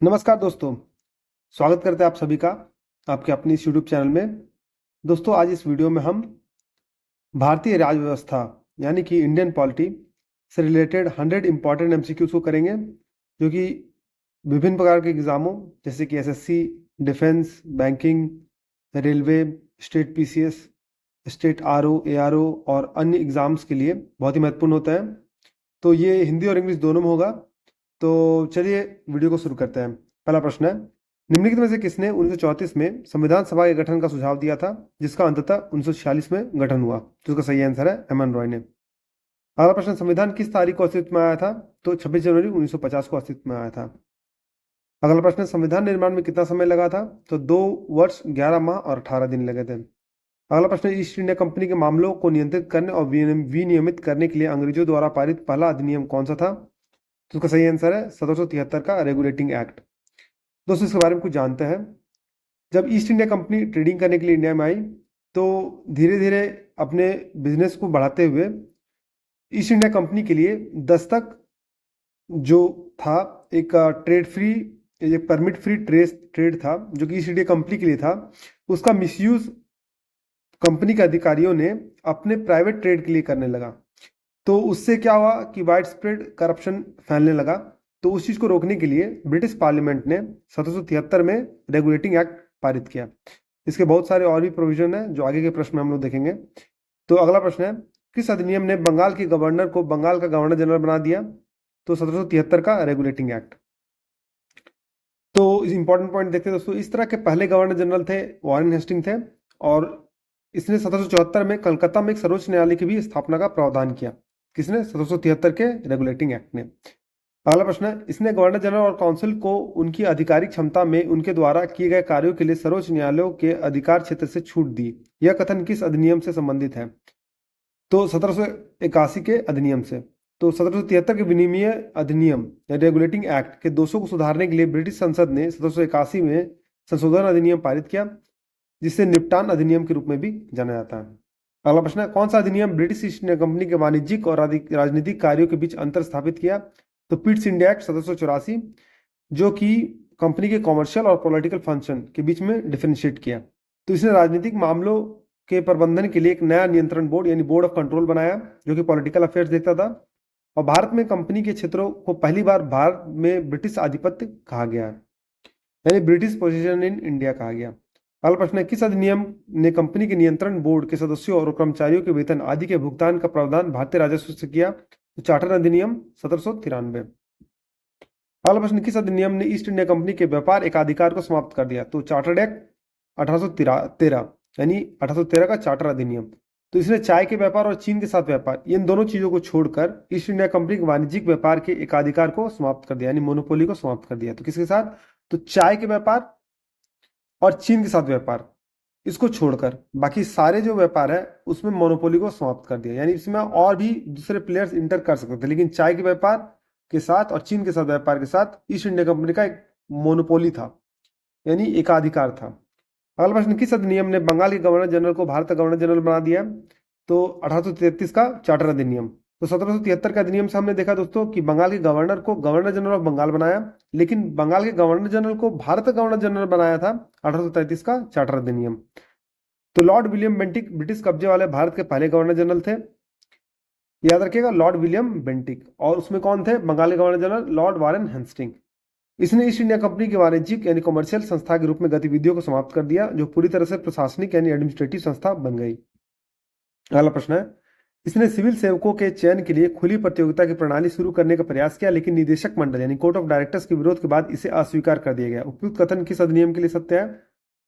नमस्कार दोस्तों। स्वागत करते हैं आप सभी का आपके अपने इस यूट्यूब चैनल में। दोस्तों, आज इस वीडियो में हम भारतीय राज्य व्यवस्था यानी कि इंडियन पॉलिटी से रिलेटेड 100 इम्पॉर्टेंट एमसीक्यूज को करेंगे, जो कि विभिन्न प्रकार के एग्जामों जैसे कि SSC, defence, banking, railway, state PCS, state RO, ARO और अन्य एग्जाम्स के लिए बहुत ही महत्वपूर्ण होता है। तो ये हिंदी और इंग्लिश दोनों में होगा। तो चलिए वीडियो को शुरू करते हैं। पहला प्रश्न है, निम्नलिखित में से किसने 1934 में संविधान सभा के गठन का सुझाव दिया था, जिसका अंततः 1946 में गठन हुआ? तो इसका सही आंसर है एम एन रॉय ने। अगला प्रश्न, संविधान किस तारीख को अस्तित्व में आया था? तो 26 जनवरी 1950 को अस्तित्व में आया था। अगला प्रश्न, संविधान निर्माण में कितना समय लगा था? तो 2 वर्ष 11 माह और 18 दिन लगे थे। अगला प्रश्न, ईस्ट इंडिया कंपनी के मामलों को नियंत्रित करने और विनियमित करने के लिए अंग्रेजों द्वारा पारित पहला अधिनियम कौन सा था? तो उसका सही आंसर है 1773 का रेगुलेटिंग एक्ट। दोस्तों, इसके बारे में कुछ जानते हैं। जब ईस्ट इंडिया कंपनी ट्रेडिंग करने के लिए इंडिया में आई, तो धीरे धीरे अपने बिजनेस को बढ़ाते हुए ईस्ट इंडिया कंपनी के लिए दस्तक जो था, एक ट्रेड फ्री, एक परमिट फ्री ट्रेड था जो कि ईस्ट इंडिया कंपनी के लिए था, उसका मिसयूज कंपनी के अधिकारियों ने अपने प्राइवेट ट्रेड के लिए करने लगा। तो उससे क्या हुआ कि वाइड स्प्रेड करप्शन फैलने लगा। तो उस चीज़ को रोकने के लिए ब्रिटिश पार्लियामेंट ने 1773 में रेगुलेटिंग एक्ट पारित किया। इसके बहुत सारे और भी प्रोविजन है जो आगे के प्रश्न में हम लोग देखेंगे। तो अगला प्रश्न है, किस अधिनियम ने बंगाल के गवर्नर को बंगाल का गवर्नर जनरल बना दिया? तो 1773 का रेगुलेटिंग एक्ट। तो इंपॉर्टेंट पॉइंट देखते हैं दोस्तों। इस तरह के पहले गवर्नर जनरल थे वॉरेन हेस्टिंग थे, और इसने 1774 में कलकत्ता में एक सर्वोच्च न्यायालय की भी स्थापना का प्रावधान किया। किसने? 1773 के रेगुलेटिंग एक्ट ने। अगला प्रश्न है, इसने गवर्नर जनरल और काउंसिल को उनकी आधिकारिक क्षमता में उनके द्वारा किए गए कार्यों के लिए सर्वोच्च न्यायालयों के अधिकार क्षेत्र से छूट दी। यह कथन किस अधिनियम से संबंधित है? तो 1781 के अधिनियम से। तो 1773 के विनिमय अधिनियम रेगुलेटिंग एक्ट के दोषों को सुधारने के लिए ब्रिटिश संसद ने 1781 में संशोधन अधिनियम पारित किया, जिसे निपटान अधिनियम के रूप में भी जाना जाता है। अगला प्रश्न है, कौन सा अधिनियम ब्रिटिश ईस्ट इंडिया कंपनी के वाणिज्यिक और राजनीतिक कार्यों के बीच अंतर स्थापित किया? तो पिट्स इंडिया एक्ट 1784, जो कि कंपनी के कॉमर्शियल और पॉलिटिकल फंक्शन के बीच में डिफरेंशिएट किया। तो इसने राजनीतिक मामलों के प्रबंधन के लिए एक नया नियंत्रण बोर्ड यानी बोर्ड ऑफ कंट्रोल बनाया, जो कि पॉलिटिकल अफेयर्स देखता था। और भारत में कंपनी के क्षेत्रों को पहली बार भारत में ब्रिटिश आधिपत्य कहा गया, यानी ब्रिटिश पोजीशन इन इंडिया कहा गया। अगला प्रश्न है, किस अधिनियम ने कंपनी के नियंत्रण बोर्ड के सदस्यों और कर्मचारियों के वेतन आदि के भुगतान का प्रावधान भारतीय राजस्व से किया? तो चार्टर अधिनियम 1793। अगला प्रश्न, किस अधिनियम ने ईस्ट इंडिया कंपनी के व्यापार एकाधिकार को समाप्त कर दिया? तो चार्टर्ड एक्ट 1813, यानी 1813 का चार्टर अधिनियम। तो इसने चाय के व्यापार और चीन के साथ व्यापार, इन दोनों चीजों को छोड़कर ईस्ट इंडिया कंपनी के वाणिज्यिक व्यापार के एकाधिकार को समाप्त कर दिया, यानी मोनोपोली को समाप्त कर दिया। तो किसके साथ? तो चाय के व्यापार और चीन के साथ व्यापार, इसको छोड़कर बाकी सारे जो व्यापार है उसमें मोनोपोली को समाप्त कर दिया। यानी इसमें और भी दूसरे प्लेयर्स इंटर कर सकते थे, लेकिन चाय के व्यापार के साथ और चीन के साथ व्यापार के साथ ईस्ट इंडिया कंपनी का एक मोनोपोली था, यानी एकाधिकार था। अगला प्रश्न, किस अधिनियम ने बंगाल के गवर्नर जनरल को भारत का गवर्नर जनरल बना दिया? तो 1833 का चार्टर अधिनियम। तो 1773 का अधिनियम से हमने देखा दोस्तों कि बंगाल के गवर्नर को गवर्नर जनरल ऑफ बंगाल बनाया, लेकिन बंगाल के गवर्नर जनरल को भारत का गवर्नर जनरल बनाया था 1833 का चार्टर अधिनियम। तो लॉर्ड विलियम बेंटिक ब्रिटिश कब्जे वाले भारत के पहले गवर्नर जनरल थे, याद रखिएगा, लॉर्ड विलियम बेंटिक। और उसमें कौन थे? बंगाल के governor general lord Warren Hastings. इसने ईस्ट इंडिया कंपनी की वाणिज्यिक यानी कमर्शियल संस्था के रूप में गतिविधियों को समाप्त कर दिया, जो पूरी तरह से प्रशासनिक यानी एडमिनिस्ट्रेटिव संस्था बन गई। अगला प्रश्न है, इसने सिविल सेवकों के चयन के लिए खुली प्रतियोगिता की प्रणाली शुरू करने का प्रयास किया, लेकिन निदेशक मंडल यानी कोर्ट ऑफ डायरेक्टर्स के विरोध के बाद इसे अस्वीकार कर दिया गया। उपयुक्त कथन किस अधिनियम के लिए सत्य है?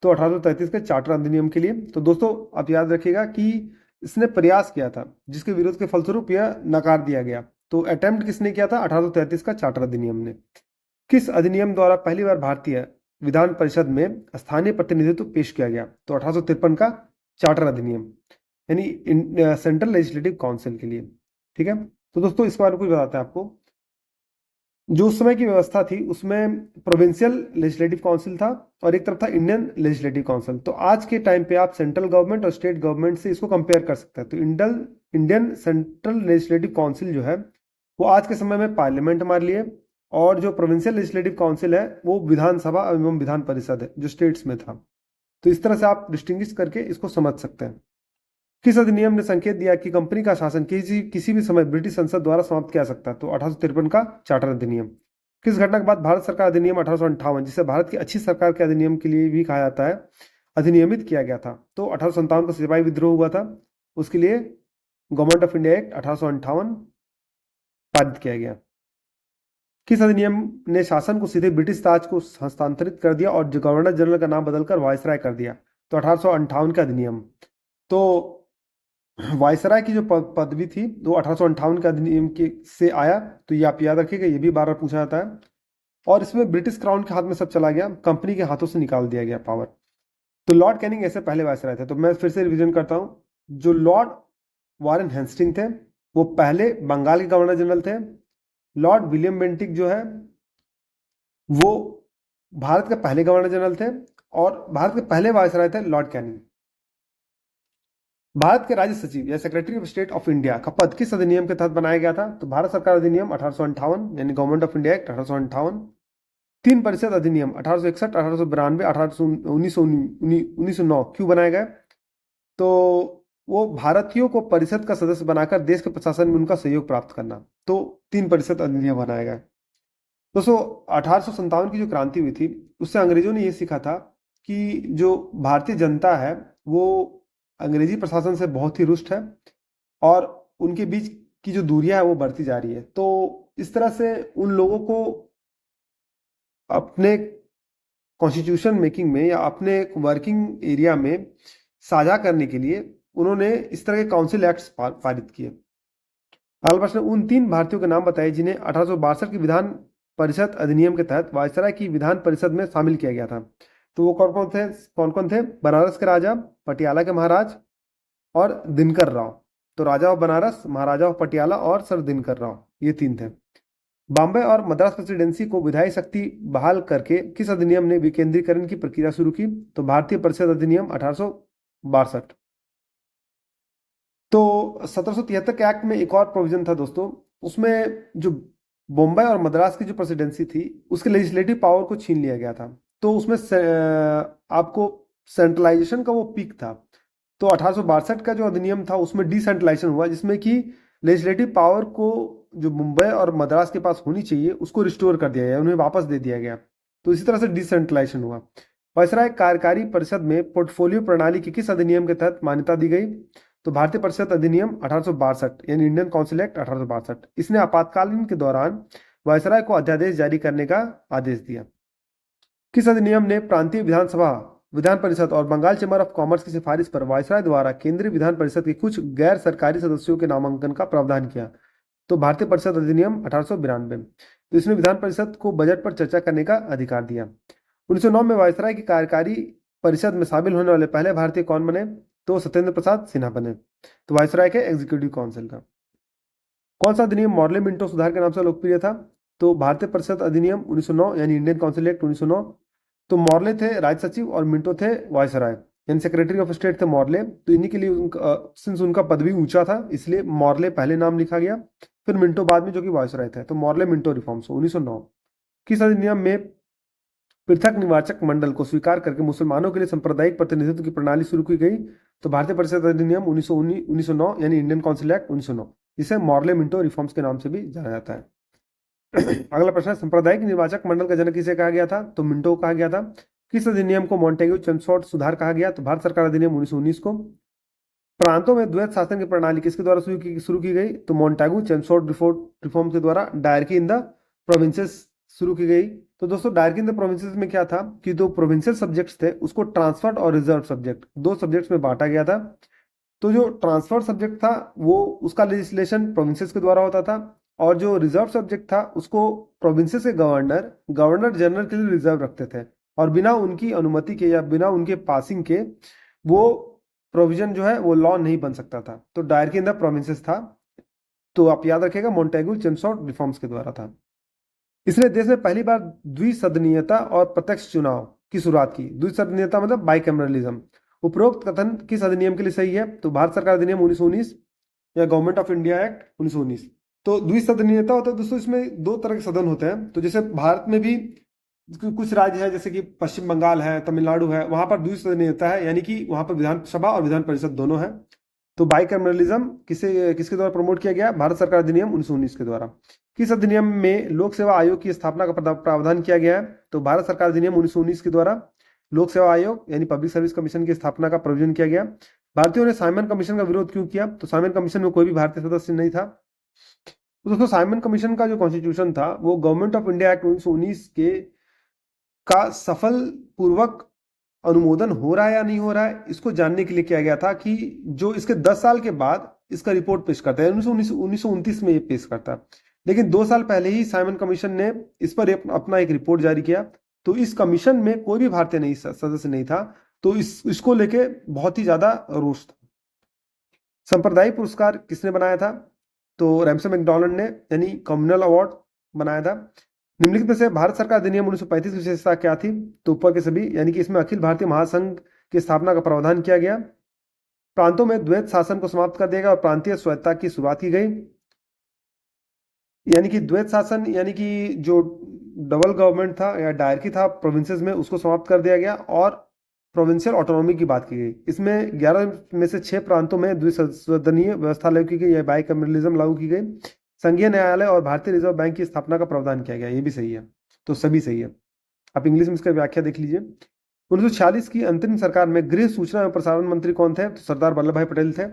तो 1833 के चार्टर अधिनियम के लिए। तो दोस्तों, आप याद रखिएगा कि इसने प्रयास किया था, जिसके विरोध के फलस्वरूप यह नकार दिया गया। तो अटेम्प्ट किसने किया था? 1833 का चार्टर अधिनियम ने। किस अधिनियम द्वारा पहली बार भारतीय विधान परिषद में स्थानीय प्रतिनिधित्व पेश किया गया? तो 1853 का चार्टर अधिनियम, यानी सेंट्रल लेजिस्लेटिव काउंसिल के लिए। ठीक है, तो दोस्तों इसके बारे में कुछ बताते हैं आपको। जो उस समय की व्यवस्था थी उसमें प्रोविंशियल लेजिस्लेटिव काउंसिल था और एक तरफ था इंडियन लेजिस्लेटिव काउंसिल। तो आज के टाइम पे आप सेंट्रल गवर्नमेंट और स्टेट गवर्नमेंट से इसको कंपेयर कर सकते हैं। तो इंडियन सेंट्रल लेजिस्लेटिव काउंसिल जो है वो आज के समय में पार्लियामेंट हमारे लिए और जो प्रोविंशियल लेजिस्लेटिव काउंसिल है वो विधानसभा एवं विधान परिषद है जो स्टेट्स में था। तो इस तरह से आप डिस्टिंग्विश करके इसको समझ सकते हैं। किस अधिनियम ने संकेत दिया कि कंपनी का शासन किसी भी समय ब्रिटिश संसद द्वारा समाप्त किया जा सकता है? तो 1853 का चार्टर अधिनियम। किस घटना के बाद भारत सरकार अधिनियम 1858, जिसे भारत की अच्छी सरकार के अधिनियम के लिए भी कहा जाता है, अधिनियमित किया गया था? तो 1857 का सिपाही विद्रोह हुआ था, उसके लिए गवर्नमेंट ऑफ इंडिया एक्ट 1858 पारित किया गया। किस अधिनियम ने शासन को सीधे ब्रिटिश ताज को हस्तांतरित कर दिया और गवर्नर जनरल का नाम बदलकर वायसराय कर दिया? तो 1858 का अधिनियम। तो वायसराय की जो पदवी थी वो 1858 के अधिनियम के से आया। तो ये आप याद रखिएगा, ये भी बार बार पूछा जाता है। और इसमें ब्रिटिश क्राउन के हाथ में सब चला गया, कंपनी के हाथों से निकाल दिया गया पावर। तो लॉर्ड कैनिंग ऐसे पहले वायसराय थे। तो मैं फिर से रिवीजन करता हूँ। जो लॉर्ड वारेन हेस्टिंग थे वो पहले बंगाल के गवर्नर जनरल थे। लॉर्ड विलियम बेंटिक जो है वो भारत के पहले गवर्नर जनरल थे और भारत के पहले वायसराय थे लॉर्ड कैनिंग। भारत के राज्य सचिव या secretary of state of India का पद किस अधिनियम के तहत बनाया गया था? तो भारत सरकार अधिनियम 1858 यानी गवर्नमेंट ऑफ इंडिया एक्ट 1858। तीन परिषद अधिनियम 1861, 1892, 1909 क्यों बनाए गए? तो वो भारतीयों को परिषद का सदस्य बनाकर देश के प्रशासन में उनका सहयोग प्राप्त करना। तो तीन परिषद अधिनियम बनाए गए। दोस्तों 1857 की जो क्रांति हुई थी उससे अंग्रेजों ने ये सीखा था कि जो भारतीय जनता है वो अंग्रेजी प्रशासन से बहुत ही रुष्ट है और उनके बीच की जो दूरियां है वो बढ़ती जा रही है। तो इस तरह से उन लोगों को अपने कॉन्स्टिट्यूशन मेकिंग में या अपने वर्किंग एरिया में साझा करने के लिए उन्होंने इस तरह के काउंसिल एक्ट्स पारित किए। अगला प्रश्न, उन तीन भारतीयों के नाम बताइए जिन्हें 1862 की विधान परिषद अधिनियम के तहत वायसराय की विधान परिषद में शामिल किया गया था। तो वो कौन कौन थे? बनारस के राजा, पटियाला के महाराज और दिनकर राव। तो राजा ऑफ बनारस, महाराजा ऑफ पटियाला और सर दिनकर राव, ये तीन थे। बॉम्बे और मद्रास प्रेसिडेंसी को विधायी शक्ति बहाल करके किस अधिनियम ने विकेंद्रीकरण की प्रक्रिया शुरू की? तो भारतीय परिषद अधिनियम 1862। तो 1773 के एक्ट में एक और प्रोविजन था दोस्तों, उसमें जो बॉम्बे और मद्रास की जो प्रेसिडेंसी थी उसके लेजिस्लेटिव पावर को छीन लिया गया था। तो उसमें आपको सेंट्रलाइजेशन का वो पीक था। तो 1862 का जो अधिनियम था उसमें डिसेंट्रलाइजेशन हुआ, जिसमें कि लेजिस्लेटिव पावर को जो मुंबई और मद्रास के पास होनी चाहिए उसको रिस्टोर कर दिया गया, उन्हें वापस दे दिया गया। तो इसी तरह से डिसेंट्रलाइजेशन हुआ। वायसराय कार्यकारी परिषद में पोर्टफोलियो प्रणाली की किस अधिनियम के तहत मान्यता दी गई? तो भारतीय परिषद अधिनियम 1862 यानी इंडियन काउंसिल एक्ट 1862। इसने आपातकालीन के दौरान वायसराय को अध्यादेश जारी करने का आदेश दिया। किस अधिनियम ने प्रांतीय विधानसभा, विधान परिषद और बंगाल चैम्बर ऑफ कॉमर्स की सिफारिश पर वायसराय द्वारा केंद्रीय विधान परिषद के कुछ गैर सरकारी सदस्यों के नामांकन का प्रावधान किया? तो भारतीय परिषद अधिनियम 1892। तो इसने विधान परिषद को बजट पर चर्चा करने का अधिकार दिया। 1909 में वायसराय की कार्यकारी परिषद में शामिल होने वाले पहले भारतीय कौन बने? तो सत्येंद्र प्रसाद सिन्हा बने। तो वायसराय के एग्जीक्यूटिव काउंसिल का। कौन सा अधिनियम मॉर्ले मिंटो सुधार के नाम से लोकप्रिय था? तो भारतीय परिषद अधिनियम 1909 यानी इंडियन काउंसिल एक्ट 1909। तो मॉर्ले थे राज्य सचिव और मिंटो थे वायसराय यानी सेक्रेटरी ऑफ स्टेट थे मॉर्ले। तो इन्हीं के लिए सिंस उनका पदवी ऊंचा था इसलिए मॉर्ले पहले नाम लिखा गया, फिर मिंटो बाद में जो कि वायसराय थे। तो मॉर्ले मिंटो रिफॉर्म्स 1909। किस अधिनियम में पृथक निर्वाचक मंडल को स्वीकार करके मुसलमानों के लिए सांप्रदायिक प्रतिनिधित्व की प्रणाली शुरू की गई? तो भारतीय परिषद अधिनियम 1909 यानी इंडियन काउंसिल एक्ट 1909, जिसे मॉर्ले मिंटो रिफॉर्म्स के नाम से भी जाना जाता है। अगला प्रश्न है, सांप्रदायिक निर्वाचक मंडल का जनक किसे कहा गया था? तो मिंटो कहा गया था। किस अधिनियम को मॉन्टेग्यू चेम्सफोर्ड सुधार कहा गया? तो भारत सरकार अधिनियम 1919 को। प्रांतों में द्वैत शासन की प्रणाली किसके द्वारा शुरू की गई? तो मॉन्टेग्यू चेम्सफोर्ड रिफॉर्म के द्वारा डायरकी इन द प्रोविंसेस शुरू की गई। तो दोस्तों डायरकी इन द प्रोविंसेस में क्या था कि दो प्रोविंशियल सब्जेक्ट्स थे उसको ट्रांसफर्ड और रिजर्व सब्जेक्ट दो सब्जेक्ट्स में बांटा गया था। तो जो ट्रांसफर्ड सब्जेक्ट था वो उसका लेजिस्लेशन प्रोविंसेस के द्वारा होता था और जो रिजर्व सब्जेक्ट था उसको प्रोविंसेस के गवर्नर जनरल के लिए रिजर्व रखते थे और बिना उनकी अनुमति के या बिना उनके पासिंग के वो प्रोविजन जो है वो लॉ नहीं बन सकता था। तो डायरकी इन द प्रोविंसेस था। तो आप याद रखिएगा मॉन्टेग्यू चेम्सफोर्ड रिफॉर्म्स के द्वारा था। इसने देश में पहली बार द्विसदनीयता और प्रत्यक्ष चुनाव की शुरुआत की। द्विसदनीयता मतलब बाइकैमरलिज्म। उपरोक्त कथन किस अधिनियम के लिए सही है? तो भारत सरकार अधिनियम 1919 या गवर्नमेंट ऑफ इंडिया एक्ट 1919। तो द्विसदनीयता होता है दोस्तों, इसमें दो तरह के सदन होते हैं। तो जैसे भारत में भी कुछ राज्य है, जैसे कि पश्चिम बंगाल है, तमिलनाडु है, वहां पर द्विसदनीयता है, यानी कि वहां पर विधानसभा और विधान परिषद दोनों है। तो बाइकैमरलिज्म किसके द्वारा प्रमोट किया गया? भारत सरकार अधिनियम 1919 के द्वारा। किस अधिनियम में लोक सेवा आयोग की स्थापना का प्रावधान किया गया है? तो भारत सरकार अधिनियम 1919 के द्वारा लोक सेवा आयोग यानी पब्लिक सर्विस कमीशन की स्थापना का प्रोविजन किया गया। भारतीयों ने साइमन कमीशन का विरोध क्यों किया? तो साइमन कमीशन में कोई भी भारतीय सदस्य नहीं था। तो दोस्तों साइमन कमीशन का जो कॉन्स्टिट्यूशन था वो गवर्नमेंट ऑफ इंडिया एक्ट 1919 के का सफल पूर्वक अनुमोदन हो रहा है या नहीं हो रहा है, इसको जानने के लिए किया गया था कि जो इसके 10 साल के बाद इसका रिपोर्ट पेश करता है। 1929 में ये पेश करता है, लेकिन 2 साल पहले ही साइमन कमीशन ने इस पर अपना एक रिपोर्ट जारी किया। तो इस कमीशन में कोई भी भारतीय नहीं सदस्य नहीं था, तो इसको लेके बहुत ही ज्यादा रोष था। सांप्रदायिक पुरस्कार किसने बनाया था? तो रैमसे मैकडॉनल्ड ने, यानी कम्युनल अवार्ड बनाया था। निम्नलिखित में से भारत सरकार अधिनियम 1935 की विशेषता क्या थी? तो ऊपर के सभी, यानी कि इसमें अखिल भारतीय महासंघ की स्थापना का प्रावधान किया गया। प्रांतों में द्वैत शासन को समाप्त कर दिया गया और प्रांतीय स्वायत्तता की शुरुआत की गई। यानी कि द्वैत शासन यानी कि जो डबल गवर्नमेंट था या डायरकी था प्रोविंसेस में, उसको समाप्त कर दिया गया और प्रोविंशियल ऑटोनॉमी की बात की गई। इसमें 11 में से 6 प्रांतों में द्विसदनीय व्यवस्था लागू की गई या बाइकैमरलिज्म लागू की गई। संघीय न्यायालय और भारतीय रिजर्व बैंक की स्थापना का प्रावधान किया गया। ये भी सही है, तो सभी सही है। आप इंग्लिश में इसका व्याख्या देख लीजिए। 1946 की अंतरिम सरकार में गृह सूचना एवं प्रसारण मंत्री कौन थे? तो सरदार वल्लभ भाई पटेल थे।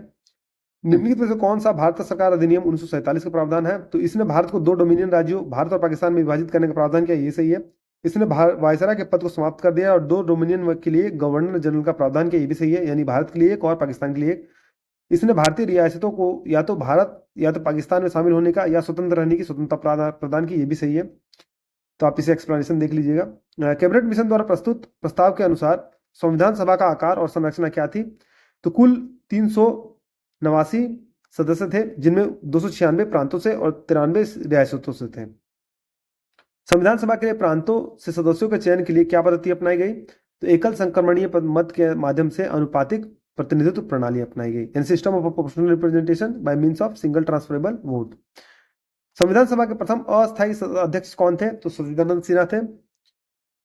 निम्नलिखित में से कौन सा भारत सरकार अधिनियम 1947 का प्रावधान है? तो इसने भारत को 2 डोमिनियन राज्यों भारत और पाकिस्तान में विभाजित करने का प्रावधान किया। ये सही है। इसने वायसराय के पद को समाप्त कर दिया और 2 डोमिनियन के लिए गवर्नर जनरल का प्रावधान किया। ये भी सही है, यानी भारत के लिए एक और पाकिस्तान के लिए एक। इसने भारतीय रियासतों को या तो भारत या तो पाकिस्तान में शामिल होने का या स्वतंत्र रहने की स्वतंत्रता प्रदान की। ये भी सही है, तो आप इसे एक्सप्लेनेशन देख लीजिएगा। कैबिनेट मिशन द्वारा प्रस्तुत प्रस्ताव के अनुसार संविधान सभा का आकार और संरचना क्या थी? तो कुल 389 सदस्य थे, जिनमें 296 प्रांतों से और 93 रियासतों से थे। संविधान सभा के लिए प्रांतों से सदस्यों के चयन के लिए क्या पद्धति अपनाई गई? तो एकल संक्रमणीय मत के माध्यम से अनुपातिक प्रतिनिधित्व प्रणाली अपनाई गई, यानी system of proportional representation by means of single transferable vote. संविधान सभा के प्रथम अस्थायी अध्यक्ष कौन थे? तो सच्चिदानंद सिन्हा थे।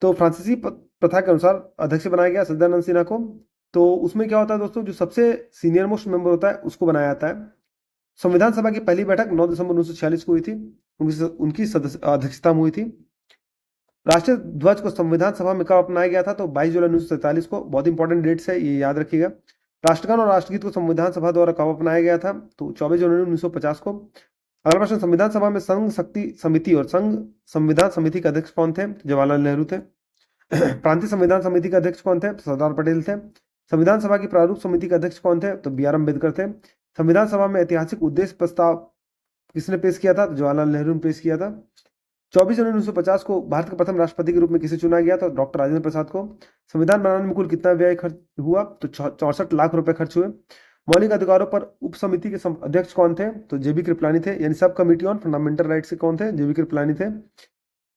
तो फ्रांसीसी प्रथा के अनुसार अध्यक्ष बनाया गया सच्चिदानंद सिन्हा को। तो उसमें क्या होता है दोस्तों, जो सबसे सीनियर मोस्ट मेंबर होता है उसको बनाया जाता है। संविधान सभा की पहली बैठक 9 दिसंबर 1946 को हुई थी, उनकी अध्यक्षता में हुई थी। राष्ट्रीय ध्वज को संविधान सभा में कब अपनाया गया था? तो 22 जुलाई 1947 को। बहुत इंपॉर्टेंट डेट्स है, ये याद रखिएगा। राष्ट्रगान और राष्ट्रगीत को संविधान सभा द्वारा कब अपनाया गया था? तो 24 जनवरी 1950 को। अगला प्रश्न, संविधान सभा में संघ शक्ति समिति और संघ संविधान समिति के अध्यक्ष कौन थे? जवाहरलाल नेहरू थे। प्रांतीय संविधान समिति के अध्यक्ष कौन थे? सरदार पटेल थे। संविधान सभा की प्रारूप समिति के अध्यक्ष कौन थे? तो बी आर अम्बेडकर थे। संविधान सभा में ऐतिहासिक उद्देश्य प्रस्ताव किसने पेश किया था? तो जवाहरलाल नेहरू ने पेश किया था। 24 जनवरी 1950 को भारत के प्रथम राष्ट्रपति के रूप में किसे चुना गया? तो डॉक्टर राजेंद्र प्रसाद को। संविधान बनाने में कुल कितना व्यय खर्च हुआ? तो 64 लाख रुपए खर्च हुए। मौलिक अधिकारों पर उप समिति के अध्यक्ष कौन थे? तो जेबी कृपलानी थे, यानी सब कमिटी ऑन फंडामेंटल राइट्स के कौन थे? जेबी कृपलानी थे।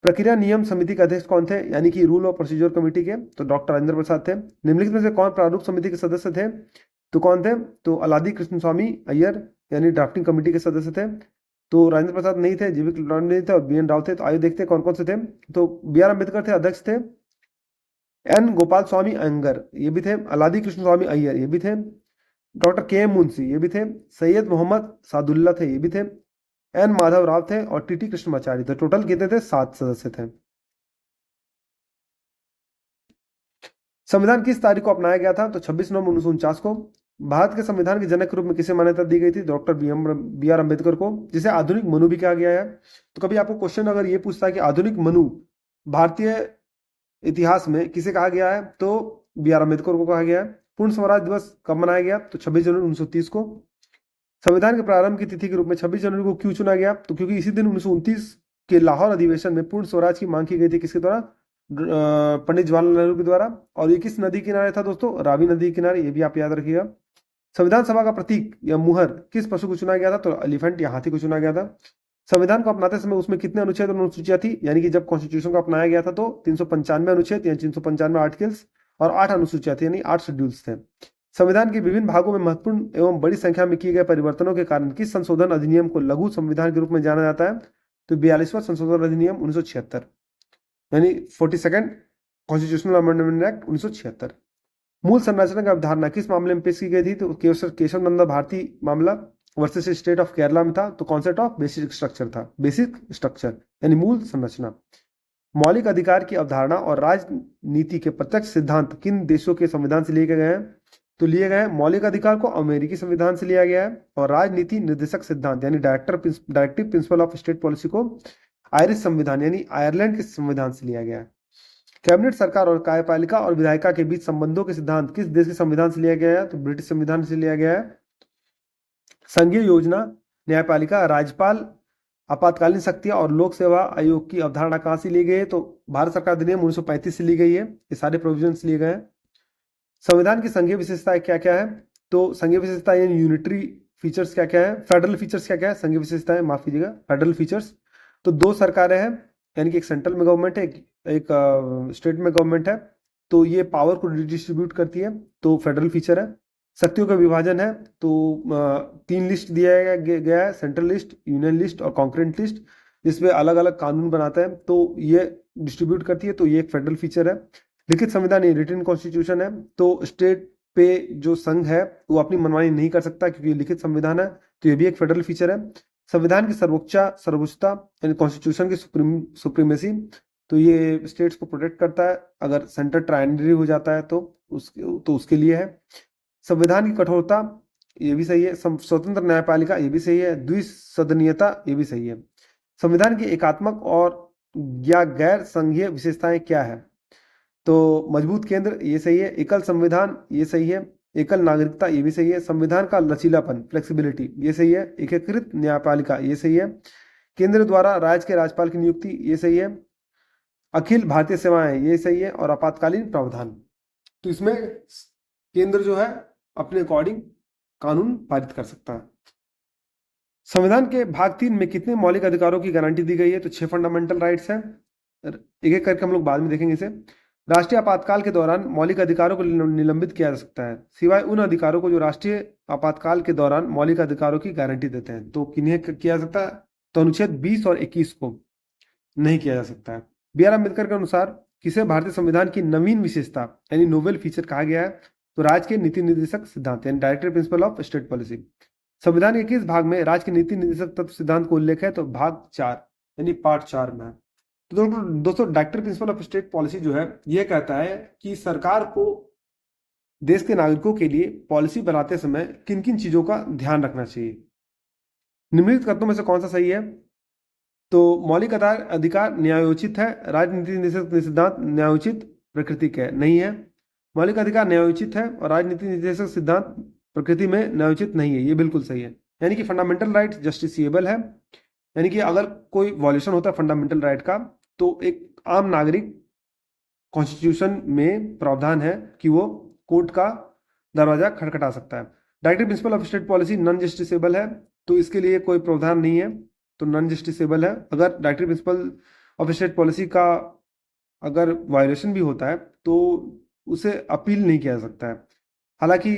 प्रक्रिया नियम समिति के अध्यक्ष कौन थे? यानी कि रूल ऑफ प्रोसीजर कमेटी के, तो डॉक्टर राजेंद्र प्रसाद थे। निम्नलिखित में से कौन प्रारूप समिति के सदस्य थे? तो कौन थे? तो अलादी कृष्ण स्वामी अय्यर, यानी ड्राफ्टिंग कमेटी के सदस्य थे। तो राजेंद्र प्रसाद नहीं थे, जीवी कृपलानी नहीं थे और बी एन राव थे। तो आइए देखते हैं कौन कौन से थे। तो बी आर अम्बेडकर थे, अध्यक्ष थे। एन गोपाल स्वामी अयंगर, ये भी थे। अलादी कृष्ण स्वामी अय्यर, ये भी थे। डॉक्टर के एम मुंशी, ये भी थे। सैयद मोहम्मद सादुल्ला थे, ये भी थे। एन माधव राव थे और टी टी कृष्णमाचारी थे। टोटल कितने थे? 7 सदस्य थे। संविधान किस तारीख को अपनाया गया था? तो 26 नवंबर 1949 को। भारत के संविधान के जनक के रूप में किसे मान्यता दी गई थी? डॉक्टर बी आर अम्बेडकर को, जिसे आधुनिक मनु भी कहा गया है। तो कभी आपको क्वेश्चन अगर ये पूछता है कि आधुनिक मनु भारतीय इतिहास में किसे कहा गया है, तो बी आर अम्बेडकर को कहा गया है। पूर्ण स्वराज दिवस कब मनाया गया? तो 26 जनवरी 1930 को। संविधान के प्रारंभ की तिथि के रूप में 26 जनवरी को क्यों चुना गया? तो क्योंकि इसी दिन 1929 के लाहौर अधिवेशन में पूर्ण स्वराज की मांग की गई थी। किसके द्वारा? पंडित जवाहरलाल नेहरू के द्वारा। और ये किस नदी किनारे था दोस्तों? रावी नदी किनारे, ये भी आप याद रखिएगा। संविधान सभा का प्रतीक या मुहर किस पशु को चुना गया था? तो एलिफेंट या हाथी को चुना गया था। संविधान को अपनाते समय उसमें कितने अनुच्छेद और अनुसूचियां थी? यानी कि जब कॉन्स्टिट्यूशन को अपनाया गया था तो 395 अनुच्छेद या 395 आर्टिकल्स और 8 अनुसूचियां थी, यानी 8 शेड्यूल्स थे। संविधान के विभिन्न भागों में महत्वपूर्ण एवं बड़ी संख्या में किए गए परिवर्तनों के कारण किस संशोधन अधिनियम को लघु संविधान के रूप में जाना जाता है? तो 42वां संशोधन अधिनियम 1976, यानी 42nd कॉन्स्टिट्यूशनल अमेंडमेंट एक्ट 1976। मूल संरचना की अवधारणा किस मामले में पेश की गई थी? तो केशव नंदा भारती मामला वर्सेस स्टेट ऑफ केरला में था। तो कॉन्सेप्ट ऑफ बेसिक स्ट्रक्चर था, बेसिक स्ट्रक्चर यानी मूल संरचना। मौलिक अधिकार की अवधारणा और राजनीति के प्रत्यक्ष सिद्धांत किन देशों के संविधान से लिए गए हैं? तो लिए गए हैं मौलिक अधिकार को अमेरिकी संविधान से लिया गया है, और राजनीति निर्देशक सिद्धांत यानी directive principle of state policy को आयरिश संविधान यानी आयरलैंड के संविधान से लिया गया है। कैबिनेट सरकार और कार्यपालिका और विधायिका के बीच संबंधों के सिद्धांत किस देश के संविधान से लिया गया है? तो ब्रिटिश संविधान से लिया गया है। संघीय योजना, न्यायपालिका, राज्यपाल, आपातकालीन शक्तियां और लोक सेवा आयोग की अवधारणा कहां से ली गई है? तो भारत सरकार अधिनियम 1935 से ली गई है। ये सारे प्रोविजंस लिए गए हैं। संविधान की संघीय विशेषताएं क्या क्या है? तो संघीय विशेषता यानी यूनिटरी फीचर्स क्या क्या है? फेडरल फीचर्स क्या क्या है? संघीय विशेषताएं, माफ कीजिएगा, फेडरल फीचर्स। तो 2 सरकारें हैं, यानी कि एक सेंट्रल में गवर्नमेंट है, एक स्टेट में गवर्नमेंट है। तो ये पावर को डिस्ट्रीब्यूट करती है, तो फेडरल फीचर है। शक्तियों का विभाजन है, तो 3 लिस्ट दिया गया है, सेंट्रल लिस्ट, यूनियन लिस्ट और कॉन्करेंट लिस्ट, जिसमें अलग अलग कानून बनाता है, तो ये डिस्ट्रीब्यूट करती है, तो ये एक फेडरल फीचर है। लिखित संविधान ये रिटन कॉन्स्टिट्यूशन है, तो स्टेट पे जो संघ है वो अपनी मनमानी नहीं कर सकता क्योंकि लिखित संविधान है, तो ये भी एक फेडरल फीचर है। संविधान की सर्वोच्चता यानी कॉन्स्टिट्यूशन की सुप्रीमेसी, तो ये स्टेट्स को प्रोटेक्ट करता है। अगर सेंटर ट्रायनरी हो जाता है तो उसके लिए है। संविधान की कठोरता, ये भी सही है। स्वतंत्र न्यायपालिका, ये भी सही है। द्विसदनीयता, ये भी सही है। संविधान की एकात्मक और या गैर संघीय विशेषताएं क्या है? तो मजबूत केंद्र, ये सही है। एकल संविधान, ये सही है। एकल नागरिकता, ये भी सही है। संविधान का लचीलापन, फ्लेक्सिबिलिटी, ये सही है। एकीकृत न्यायपालिका, ये सही है। केंद्र द्वारा राज्य के राज्यपाल की नियुक्ति, ये सही है। अखिल भारतीय सेवाएं, ये सही है। और आपातकालीन प्रावधान, तो इसमें केंद्र जो है अपने अकॉर्डिंग कानून पारित कर सकता है। संविधान के भाग 3 में कितने मौलिक अधिकारों की गारंटी दी गई है? तो 6 फंडामेंटल राइट्स हैं। एक एक करके हम लोग बाद में देखेंगे इसे। राष्ट्रीय आपातकाल के दौरान मौलिक अधिकारों को निलंबित किया जा सकता है सिवाय उन अधिकारों को जो राष्ट्रीय आपातकाल के दौरान मौलिक अधिकारों की गारंटी देते हैं। तो किन्हें किया जा सकता है? तो अनुच्छेद 20 और 21 को नहीं किया जा सकता है। B.R. अम्बेडकर के अनुसार किसे भारतीय संविधान की नवीन विशेषता यानी नोवेल फीचर कहा गया है? तो राज्य के नीति निर्देशक सिद्धांत यानी directive principle of state policy. संविधान के किस भाग में राज्य के नीति निर्देशक तत्व सिद्धांत को उल्लेख है? तो भाग 4 यानी पार्ट 4 में। तो दोस्तों directive principle of state policy जो है यह कहता है कि सरकार को देश के नागरिकों के लिए पॉलिसी बनाते समय किन किन चीजों का ध्यान रखना चाहिए। निम्नलिखित कथनों में से कौन सा सही है? तो मौलिक अधिकार न्यायोचित है, राजनीति निर्देशक सिद्धांत न्यायोचित प्रकृति का नहीं है। मौलिक अधिकार न्यायोचित है और राजनीति निर्देशक सिद्धांत प्रकृति में न्यायोचित नहीं है, ये बिल्कुल सही है। यानी कि फंडामेंटल राइट जस्टिसिएबल है, यानी कि अगर कोई वॉल्यूशन होता है फंडामेंटल राइट का तो एक आम नागरिक कॉन्स्टिट्यूशन में प्रावधान है कि वो कोर्ट का दरवाजा खटखटा सकता है। Directive principle of state policy non justiciable है, तो इसके लिए कोई प्रावधान नहीं है, तो नॉन जस्टिसेबल है। अगर directive principle of state policy का अगर वायलेशन भी होता है तो उसे अपील नहीं किया जा सकता है। हालांकि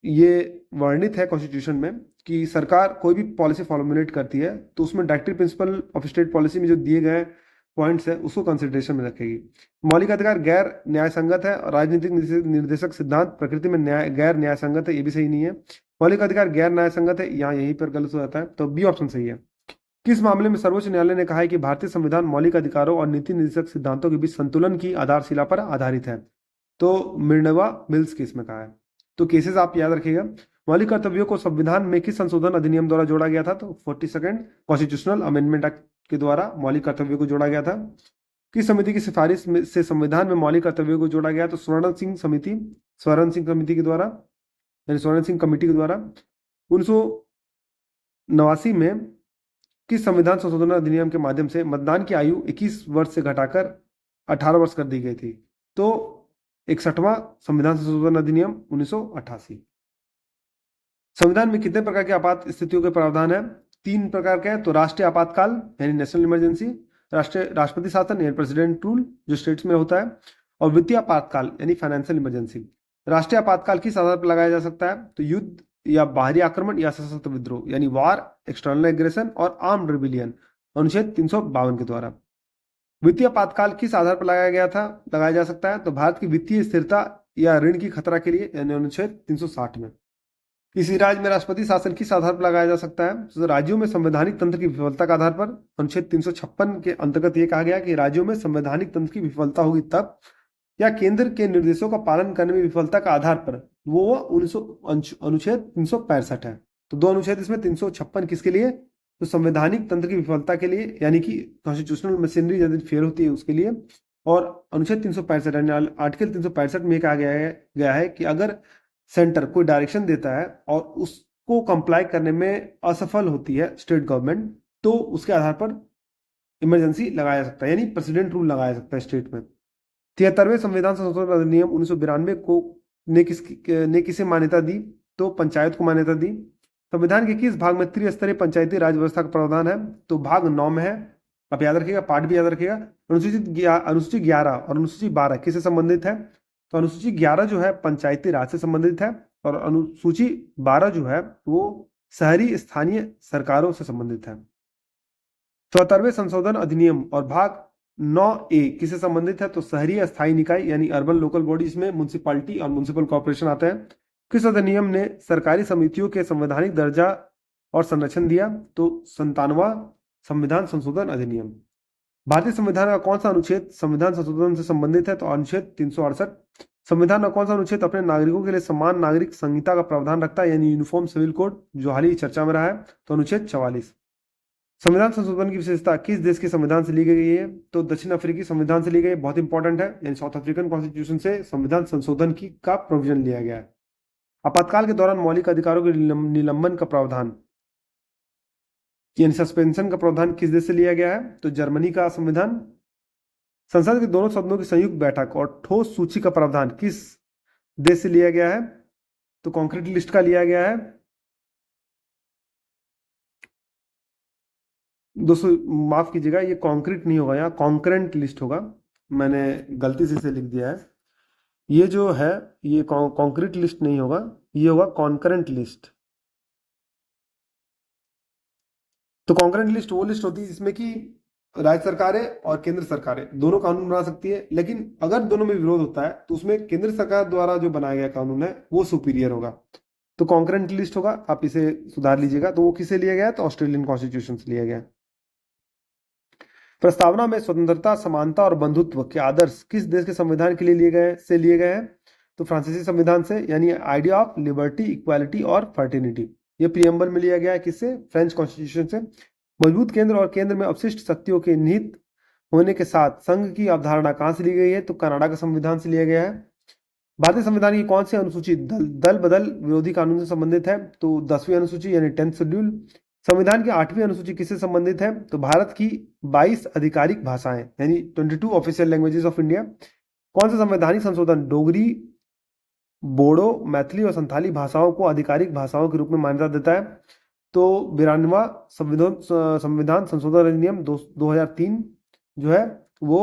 ये वर्णित है कॉन्स्टिट्यूशन में कि सरकार कोई भी पॉलिसी फॉर्मुलेट करती है तो उसमें directive principle of state policy में जो दिए गए पॉइंट्स है उसको कंसिडरेशन में रखेगी। मौलिक अधिकार गैर न्याय संगत है और राजनीतिक निर्देशक सिद्धांत प्रकृति में गैर न्याय संगत है, ये भी सही नहीं है। मौलिक अधिकार गैर न्याय संगत है, यहाँ यहीं पर गलत हो जाता है, तो बी ऑप्शन सही है। किस मामले में सर्वोच्च न्यायालय ने कहा है कि भारतीय संविधान मौलिक अधिकारों और नीति निर्देशक सिद्धांतों के बीच संतुलन की आधारशिला पर आधारित है? तो मिर्नवा मिल्स केस में कहा है। तो केसेस आप याद रखिएगा। मौलिक कर्तव्यों को संविधान में किस संशोधन अधिनियम द्वारा जोड़ा गया था? तो 42nd कॉन्स्टिट्यूशनल अमेंडमेंट एक्ट के द्वारा मौलिक कर्तव्यों को जोड़ा गया था। किस समिति की सिफारिश से संविधान में मौलिक कर्तव्यों को जोड़ा गया? तो स्वर्ण सिंह समिति के द्वारा यानी स्वर्ण सिंह कमेटी के द्वारा। 1989 में किस संविधान संशोधन अधिनियम के माध्यम से मतदान की आयु 21 वर्ष से घटाकर 18 वर्ष कर दी गई थी? तो 61वां संविधान संशोधन अधिनियम 1988। संविधान में कितने प्रकार के आपात स्थितियों के प्रावधान है? 3 प्रकार के हैं। तो राष्ट्रीय आपातकाल यानी नेशनल इमरजेंसी, राष्ट्रपति शासन यानी प्रेसिडेंट रूल जो स्टेट्स में होता है, और वित्तीय आपातकाल यानी फाइनेंशियल इमरजेंसी। राष्ट्रीय आपातकाल किस आधार पर लगाया जा सकता है? तो युद्ध या बाहरी आक्रमण या सशस्त्र विद्रोह यानी वार, एक्सटर्नल एग्रेशन और आर्म्ड रिबिलियन, अनुच्छेद 352 के द्वारा। वित्तीय आपातकाल किस आधार पर लगाया जा सकता है? तो भारत की वित्तीय स्थिरता या ऋण की खतरा के लिए, यानी अनुच्छेद 360 में। किसी राज्य में राष्ट्रपति शासन किस आधार पर लगाया जा सकता है? तो राज्यों में संवैधानिक तंत्र की विफलता के आधार पर। अनुच्छेद 356 के अंतर्गत यह कहा गया कि राज्यों में संवैधानिक तंत्र की विफलता होगी तब, या केंद्र के निर्देशों का पालन करने में विफलता का आधार पर, वो अनुच्छेद 365 है। तो दो अनुच्छेद इसमें, 356 किसके लिए? तो संवैधानिक तंत्र की विफलता के लिए, यानी कि कॉन्स्टिट्यूशनल मशीनरी यदि फेल होती है उसके लिए। और अनुच्छेद 365 यानी आर्टिकल 365 में कहा गया है कि अगर सेंटर कोई डायरेक्शन देता है और उसको कंप्लाई करने में असफल होती है स्टेट गवर्नमेंट, तो उसके आधार पर इमरजेंसी लगाया सकता है, यानी प्रेसिडेंट रूल लगाया सकता है स्टेट में। 73वें संविधान संशोधन अधिनियम 1992 को ने किसे मान्यता दी? तो पंचायत को मान्यता दी। संविधान के किस भाग में त्रिस्तरीय पंचायती राज व्यवस्था का प्रावधान है? तो भाग 9 में है। आप याद रखिएगा, पाठ भी याद रखिएगा। अनुसूची 11 और अनुसूची 12 किससे संबंधित है? तो अनुसूची 11 जो है पंचायती राज से संबंधित है, और अनुसूची 12 जो है वो शहरी स्थानीय सरकारों से संबंधित है। 74वें संशोधन अधिनियम और भाग 9A किससे संबंधित है? तो शहरी स्थायी निकाय यानी अर्बन लोकल बॉडी, इसमें म्युनिसिपैलिटी और म्युनिसिपल कॉर्पोरेशन आते हैं। किस अधिनियम ने सरकारी समितियों के संवैधानिक दर्जा और संरक्षण दिया? तो 97वां संविधान संशोधन अधिनियम। भारतीय संविधान का कौन सा अनुच्छेद संविधान संशोधन से संबंधित है? तो अनुच्छेद 368। संविधान का कौन सा अनुच्छेद अपने नागरिकों के लिए समान नागरिक संहिता का प्रावधान रखता है, यानी यूनिफॉर्म सिविल कोड, जो हाल ही चर्चा में रहा है? तो अनुच्छेद 44। संविधान संशोधन की विशेषता किस देश के संविधान से ली गई है? तो दक्षिण अफ्रीकी संविधान से ली गई, बहुत इंपॉर्टेंट है, यानी साउथ अफ्रीकन कॉन्स्टिट्यूशन से संविधान संशोधन का प्रोविजन लिया गया है। आपातकाल के दौरान मौलिक अधिकारों के निलंबन का प्रावधान, यानी सस्पेंशन का प्रावधान किस देश से लिया गया है? तो जर्मनी का संविधान। संसद के दोनों सदनों की संयुक्त बैठक और ठोस सूची का प्रावधान किस देश से लिया गया है? तो कॉन्क्रीट लिस्ट का लिया गया है। दोस्तों माफ कीजिएगा, ये कॉन्क्रीट नहीं होगा, यहाँ कॉन्करेंट लिस्ट होगा, मैंने गलती से इसे लिख दिया है। ये जो है ये कॉन्क्रीट लिस्ट नहीं होगा, ये होगा कॉन्करेंट लिस्ट। तो कॉन्करेंट लिस्ट वो लिस्ट होती है जिसमें कि राज्य सरकारें और केंद्र सरकारें दोनों कानून बना सकती है, लेकिन अगर दोनों में विरोध होता है तो उसमें केंद्र सरकार द्वारा जो बनाया गया कानून है वो सुपीरियर होगा। तो कॉन्करेंट लिस्ट होगा, आप इसे सुधार लीजिएगा। तो वो किसे लिया गया? तो ऑस्ट्रेलियन कॉन्स्टिट्यूशन से लिया गया। प्रस्तावना में स्वतंत्रता, समानता और बंधुत्व के आदर्श किस देश के संविधान के लिए लिए गए हैं? तो फ्रांसीसी संविधान से, यानी आइडिया ऑफ लिबर्टी, इक्वालिटी और फर्टिनिटी। ये प्रियम्बल में लिया गया है, किससे? फ्रेंच कॉन्स्टिट्यूशन से। मजबूत केंद्र और केंद्र में अवशिष्ट शक्तियों के निहित होने के साथ संघ की अवधारणा कहां से ली गई है? तो कनाडा का संविधान से लिया गया है। भारतीय संविधान की कौन सी अनुसूची दल बदल विरोधी कानून से संबंधित है? तो 10वीं अनुसूची, यानी 10th शेड्यूल। संविधान की 8वीं अनुसूची किससे संबंधित है? तो भारत की 22 आधिकारिक भाषाएं, यानी 22 ऑफिशियल लैंग्वेजेस ऑफ इंडिया। कौन सा संवैधानिक संशोधन डोगरी, बोडो, मैथिली और संथाली भाषाओं को आधिकारिक भाषाओं के रूप में मान्यता देता है? तो 92वां संविधान संशोधन अधिनियम 2003 जो है वो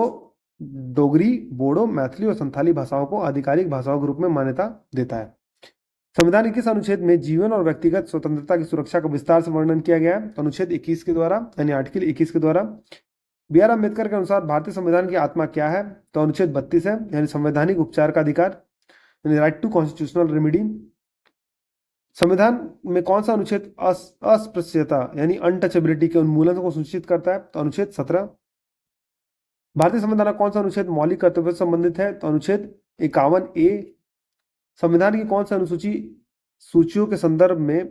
डोगरी, बोडो, मैथिली और संथाली भाषाओं को आधिकारिक भाषाओं के रूप में मान्यता देता है। संविधान के किस अनुच्छेद में जीवन और व्यक्तिगत स्वतंत्रता की सुरक्षा का विस्तार से वर्णन किया गया है? अनुच्छेद 21 के द्वारा, यानी आर्टिकल 21 के द्वारा। बी आर अम्बेडकर के अनुसार भारतीय संविधान की आत्मा क्या है? तो अनुच्छेद 32 है, यानी संवैधानिक उपचार का अधिकार, यानी राइट टू कॉन्स्टिट्यूशनल रेमेडी। संविधान में कौन सा अनुच्छेद अस्पृश्यता यानी अनटचेबिलिटी के उन्मूलन को सुनिश्चित करता है? तो अनुच्छेद 17। भारतीय संविधान का कौन सा अनुच्छेद मौलिक कर्तव्य से संबंधित है? तो अनुच्छेद 51A। संविधान की कौन सा अनुसूची सूचियों के संदर्भ में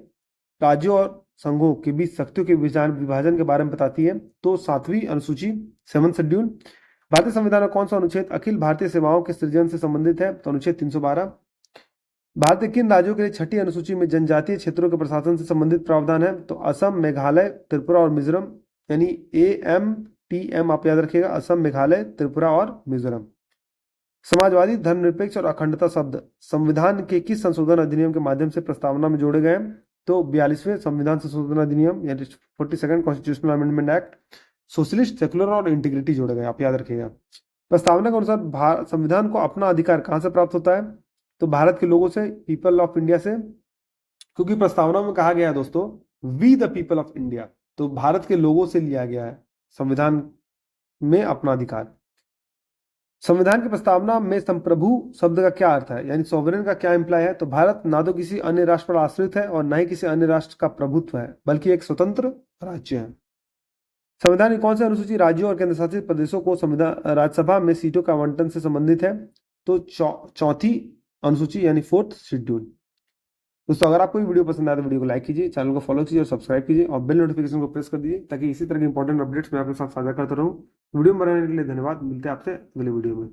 राज्यों और संघों के बीच शक्तियों के विभाजन के बारे में बताती है? तो 7वीं अनुसूची, 7th शेड्यूल। भारतीय संविधान का कौन सा अनुच्छेद अखिल भारतीय सेवाओं के सृजन से संबंधित है? तो अनुच्छेद 312। भारत के किन राज्यों के लिए 6ठी अनुसूची में जनजातीय क्षेत्रों के प्रशासन से संबंधित प्रावधान है? तो असम, मेघालय, त्रिपुरा और मिजोरम, यानी AMTM आप याद रखिएगा, असम, मेघालय, त्रिपुरा और मिजोरम। समाजवादी, धर्मनिरपेक्ष और अखंडता शब्द संविधान के किस संशोधन अधिनियम के माध्यम से प्रस्तावना में जोड़े गए? तो 42वें संविधान संशोधन अधिनियम, यानी 42nd constitutional amendment act. Socialist, secular और इंटीग्रिटी जोड़े गए, आप याद रखिएगा। प्रस्तावना के अनुसार संविधान को अपना अधिकार कहां से प्राप्त होता है? तो भारत के लोगों से, पीपल ऑफ इंडिया से, क्योंकि प्रस्तावना में कहा गया है दोस्तों we the people of India, तो भारत के लोगों से लिया गया है संविधान में अपना अधिकार। संविधान की प्रस्तावना में संप्रभु शब्द का क्या अर्थ है, यानी सॉवरेन का क्या इंप्लाई है? तो भारत ना तो किसी अन्य राष्ट्र पर आश्रित है और ना ही किसी अन्य राष्ट्र का प्रभुत्व है, बल्कि एक स्वतंत्र राज्य है। संविधान की कौन सी अनुसूची राज्यों और केंद्र शासित प्रदेशों को संविधान राज्यसभा में सीटों का आवंटन से संबंधित है? तो चौथी अनुसूची यानी फोर्थ शेड्यूल। दोस्तों अगर आपको ये वीडियो पसंद आए तो वीडियो को लाइक कीजिए, चैनल को फॉलो कीजिए और सब्सक्राइब कीजिए और बेल नोटिफिकेशन को प्रेस कर दीजिए ताकि इसी तरह के इंपॉर्टेंट अपडेट्स मैं आपके साथ साझा करता रहूं। वीडियो में बनाने के लिए धन्यवाद। मिलते हैं आपसे अगले वीडियो में।